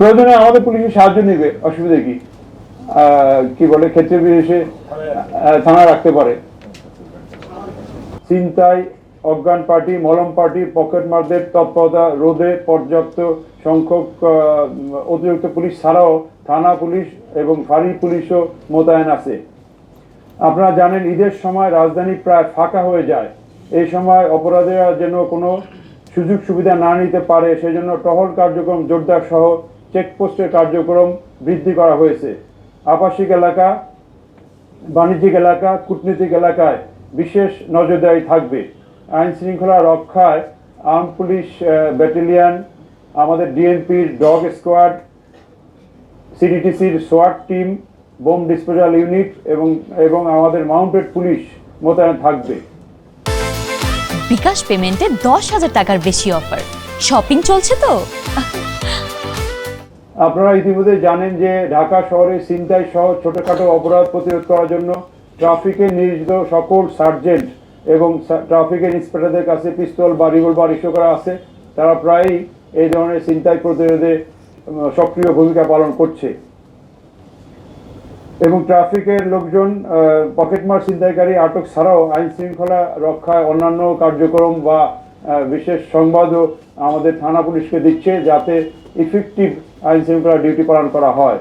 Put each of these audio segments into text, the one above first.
প্রয়োজনে আমাদের পুলিশের সাহায্য নেবে, অসুবিধা কি? কি বলে, ক্ষেত্রে বিশেষে থানা রাখতে পারে। ছিনতাই, অজ্ঞান পার্টি, মলম পার্টি, পকেটমারদের তৎপরতা রোধে পর্যাপ্ত সংখ্যক অতিরিক্ত পুলিশ ছাড়াও থানা পুলিশ এবং ফাঁড়ি পুলিশও মোতায়েন আছে। আপনারা জানেন, ঈদের সময় রাজধানী প্রায় ফাঁকা হয়ে যায়। এই সময় অপরাধীরা যেন কোনো সুযোগ সুবিধা না নিতে পারে সেজন্য টহল কার্যক্রম জোরদার সহ চেকপোস্টের কার্যক্রম বৃদ্ধি করা হয়েছে। আবাসিক এলাকা, বাণিজ্যিক এলাকা, কূটনীতিক এলাকায় বিশেষ নজরদারি থাকবে। আইন শৃঙ্খলা রক্ষায় আর্ম পুলিশ ব্যাটালিয়ন, আমাদের ডিএনপির ডগ স্কোয়াড, সিডিটিসির সোয়াট টিম, বোম ডিসপোজাল ইউনিট এবং আমাদের মাউন্টেড পুলিশ মোতায়েন থাকবে। বিকাশ পেমেন্টে 10,000 টাকার বেশি অফার, শপিং চলছে তো। আপনারা ইতিমধ্যে জানেন যে ঢাকা শহরে ছিনতাই সহ ছোটখাটো অপরাধ প্রতিরোধ করার জন্য ট্রাফিকে নিয়োজিত সকল সার্জেন্ট এবং ট্রাফিকের ইন্সপেক্টরদের কাছে পিস্তল বা রিভলভার ইস্যু করা আছে। তারা প্রায়ই এই ধরনের ছিনতাই প্রতিরোধে সক্রিয় ভূমিকা পালন করছে এবং ট্রাফিকের লোকজন পকেটমার ছিনতাইকারী আটক ছাড়াও আইন শৃঙ্খলা রক্ষায় অন্যান্য কার্যক্রম বা বিশেষ সংবাদও আমাদের থানা পুলিশকে দিচ্ছে, যাতে ইফেক্টিভ আইন শৃঙ্খলা ডিউটি পালন করা হয়।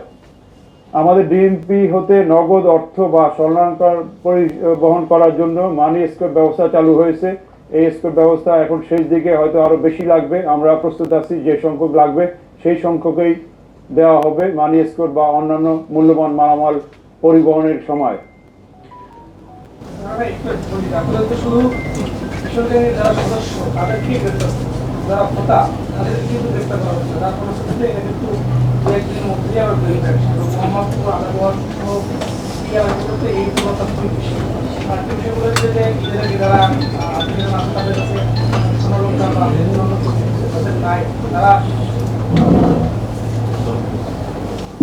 আমাদের ডিএমপি হতে নগদ অর্থ বা স্বর্ণালংকার পরিবহন করার জন্য মানি এসকর্ট ব্যবস্থা চালু হয়েছে। এই এসকর্ট ব্যবস্থা এখন শেষ দিকে, হয়তো আরো বেশি লাগবে। আমরা প্রস্তুত আছি, যে সংখ্যক লাগবে সেই সংখ্যকেই দেওয়া হবে মানি এসকর্ট বা অন্যান্য মূল্যবান মালামাল পরিবহনের সময়।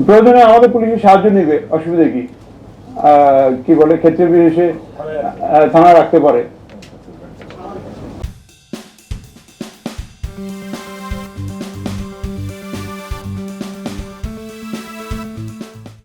প্রয়োজনে আমাদের পুলিশের সাহায্য নেবে, অসুবিধা কি? কি বলে, ক্ষেত্রে বিশেষে থানা রাখতে পারে।